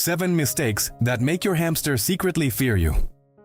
7 mistakes that make your hamster secretly fear you.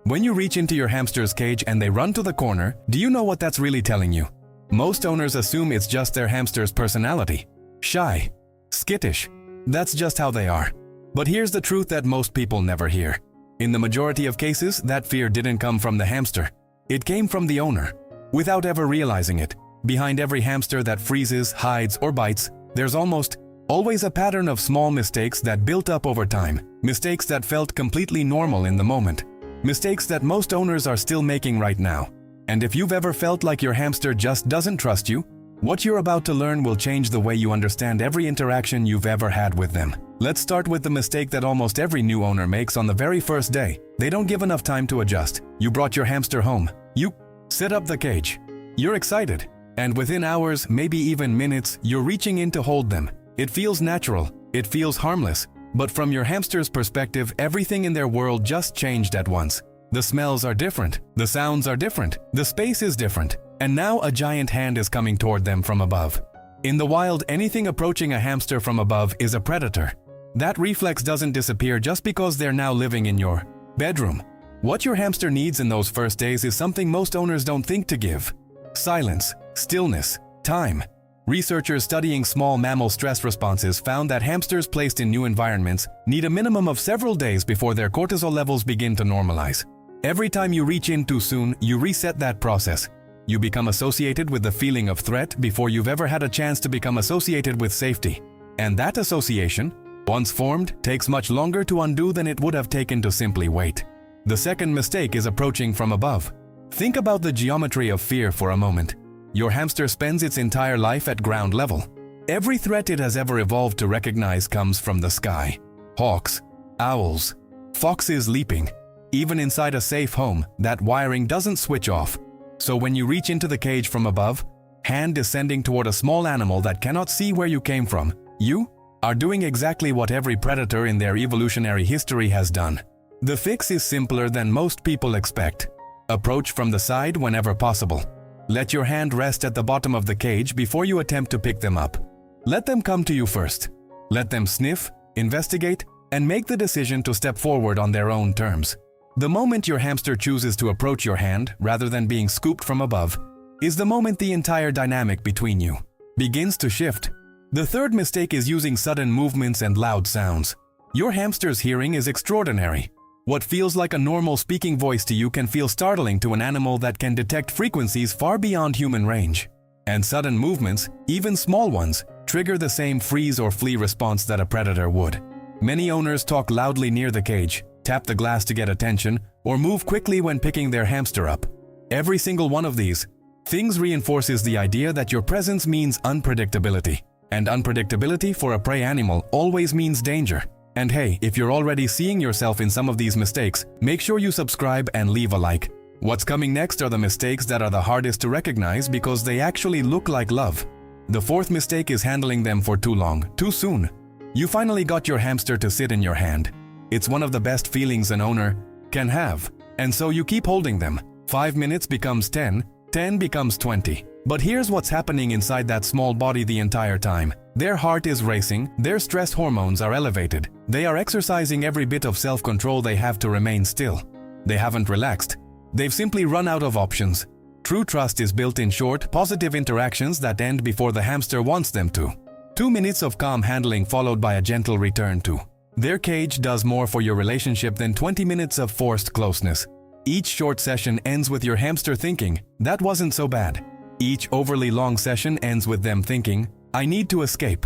When you reach into your hamster's cage and they run to the corner, do you know what that's really telling you? Most owners assume it's just their hamster's personality. Shy, skittish. That's just how they are. But here's the truth that most people never hear. In the majority of cases, that fear didn't come from the hamster. It came from the owner. Without ever realizing it, behind every hamster that freezes, hides, or bites, there's almost always a pattern of small mistakes that built up over time. Mistakes that felt completely normal in the moment. Mistakes that most owners are still making right now. And if you've ever felt like your hamster just doesn't trust you, what you're about to learn will change the way you understand every interaction you've ever had with them. Let's start with the mistake that almost every new owner makes on the very first day. They don't give enough time to adjust. You brought your hamster home. You set up the cage. You're excited. And within hours, maybe even minutes, you're reaching in to hold them. It feels natural. It feels harmless. But from your hamster's perspective, everything in their world just changed at once. The smells are different. The sounds are different. The space is different. And now a giant hand is coming toward them from above. In the wild, anything approaching a hamster from above is a predator. That reflex doesn't disappear just because they're now living in your bedroom. What your hamster needs in those first days is something most owners don't think to give. Silence, stillness, time. Researchers studying small mammal stress responses found that hamsters placed in new environments need a minimum of several days before their cortisol levels begin to normalize. Every time you reach in too soon, you reset that process. You become associated with the feeling of threat before you've ever had a chance to become associated with safety. And that association, once formed, takes much longer to undo than it would have taken to simply wait. The second mistake is approaching from above. Think about the geometry of fear for a moment. Your hamster spends its entire life at ground level. Every threat it has ever evolved to recognize comes from the sky. Hawks, owls, foxes leaping. Even inside a safe home, that wiring doesn't switch off. So when you reach into the cage from above, hand descending toward a small animal that cannot see where you came from, you are doing exactly what every predator in their evolutionary history has done. The fix is simpler than most people expect. Approach from the side whenever possible. Let your hand rest at the bottom of the cage before you attempt to pick them up. Let them come to you first. Let them sniff, investigate, and make the decision to step forward on their own terms. The moment your hamster chooses to approach your hand, rather than being scooped from above, is the moment the entire dynamic between you begins to shift. The third mistake is using sudden movements and loud sounds. Your hamster's hearing is extraordinary. What feels like a normal speaking voice to you can feel startling to an animal that can detect frequencies far beyond human range. And sudden movements, even small ones, trigger the same freeze or flee response that a predator would. Many owners talk loudly near the cage, tap the glass to get attention, or move quickly when picking their hamster up. Every single one of these things reinforces the idea that your presence means unpredictability. And unpredictability for a prey animal always means danger. And hey, if you're already seeing yourself in some of these mistakes, make sure you subscribe and leave a like. What's coming next are the mistakes that are the hardest to recognize because they actually look like love. The fourth mistake is handling them for too long, too soon. You finally got your hamster to sit in your hand. It's one of the best feelings an owner can have. And so you keep holding them. 5 minutes becomes 10, 10 becomes 20. But here's what's happening inside that small body the entire time. Their heart is racing, their stress hormones are elevated. They are exercising every bit of self-control they have to remain still. They haven't relaxed. They've simply run out of options. True trust is built in short, positive interactions that end before the hamster wants them to. 2 minutes of calm handling followed by a gentle return to their cage does more for your relationship than 20 minutes of forced closeness. Each short session ends with your hamster thinking, "That wasn't so bad." Each overly long session ends with them thinking, "I need to escape."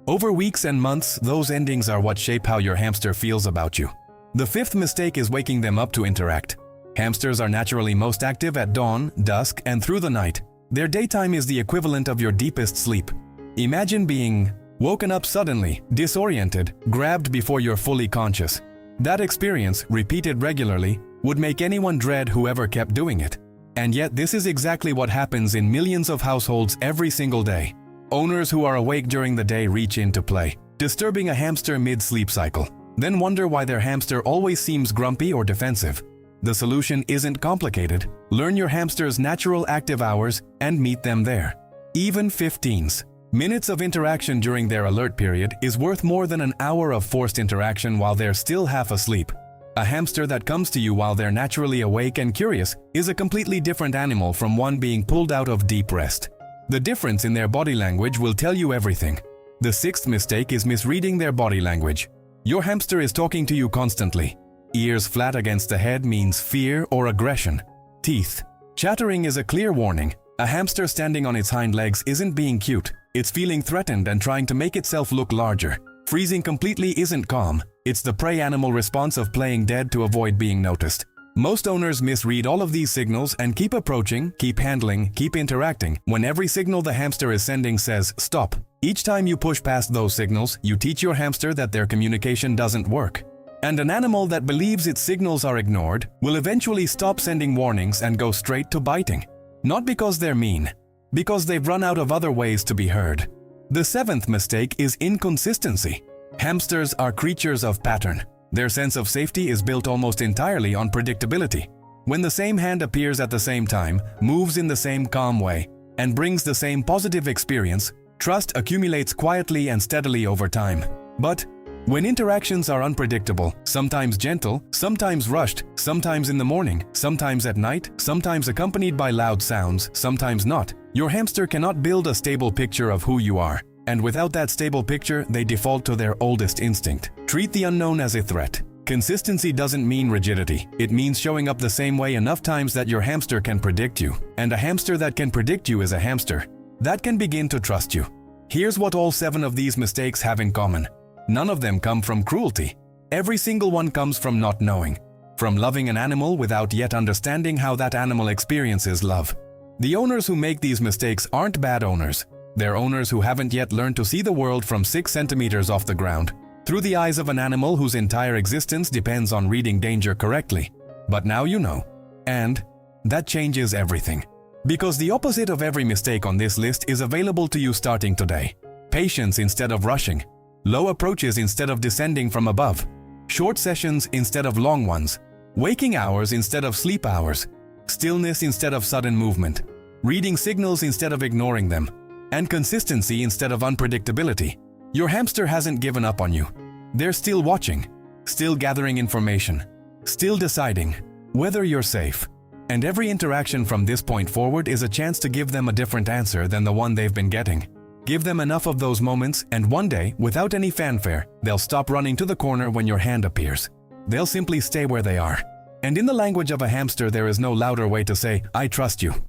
Over weeks and months, those endings are what shape how your hamster feels about you. The fifth mistake is waking them up to interact. Hamsters are naturally most active at dawn, dusk, and through the night. Their daytime is the equivalent of your deepest sleep. Imagine being woken up suddenly, disoriented, grabbed before you're fully conscious. That experience, repeated regularly, would make anyone dread whoever kept doing it. And yet this is exactly what happens in millions of households every single day. Owners who are awake during the day reach in to play, disturbing a hamster mid-sleep cycle, then wonder why their hamster always seems grumpy or defensive. The solution isn't complicated. Learn your hamster's natural active hours and meet them there. Even 15s. Minutes of interaction during their alert period is worth more than an hour of forced interaction while they're still half asleep. A hamster that comes to you while they're naturally awake and curious is a completely different animal from one being pulled out of deep rest. The difference in their body language will tell you everything. The sixth mistake is misreading their body language. Your hamster is talking to you constantly. Ears flat against the head means fear or aggression. Teeth chattering is a clear warning. A hamster standing on its hind legs isn't being cute. It's feeling threatened and trying to make itself look larger. Freezing completely isn't calm. It's the prey animal response of playing dead to avoid being noticed. Most owners misread all of these signals and keep approaching, keep handling, keep interacting when every signal the hamster is sending says stop. Each time you push past those signals, you teach your hamster that their communication doesn't work. And an animal that believes its signals are ignored will eventually stop sending warnings and go straight to biting. Not because they're mean, because they've run out of other ways to be heard. The seventh mistake is inconsistency. Hamsters are creatures of pattern. Their sense of safety is built almost entirely on predictability. When the same hand appears at the same time, moves in the same calm way, and brings the same positive experience, trust accumulates quietly and steadily over time. But when interactions are unpredictable, sometimes gentle, sometimes rushed, sometimes in the morning, sometimes at night, sometimes accompanied by loud sounds, sometimes not, your hamster cannot build a stable picture of who you are. And without that stable picture, they default to their oldest instinct. Treat the unknown as a threat. Consistency doesn't mean rigidity. It means showing up the same way enough times that your hamster can predict you. And a hamster that can predict you is a hamster that can begin to trust you. Here's what all 7 of these mistakes have in common. None of them come from cruelty. Every single one comes from not knowing, from loving an animal without yet understanding how that animal experiences love. The owners who make these mistakes aren't bad owners. They're owners who haven't yet learned to see the world from 6 centimeters off the ground, through the eyes of an animal whose entire existence depends on reading danger correctly. But now you know. And that changes everything. Because the opposite of every mistake on this list is available to you starting today. Patience instead of rushing. Low approaches instead of descending from above. Short sessions instead of long ones. Waking hours instead of sleep hours. Stillness instead of sudden movement. Reading signals instead of ignoring them. And consistency instead of unpredictability. Your hamster hasn't given up on you. They're still watching, still gathering information, still deciding whether you're safe. And every interaction from this point forward is a chance to give them a different answer than the one they've been getting. Give them enough of those moments, and one day, without any fanfare, they'll stop running to the corner when your hand appears. They'll simply stay where they are. And in the language of a hamster, there is no louder way to say, "I trust you."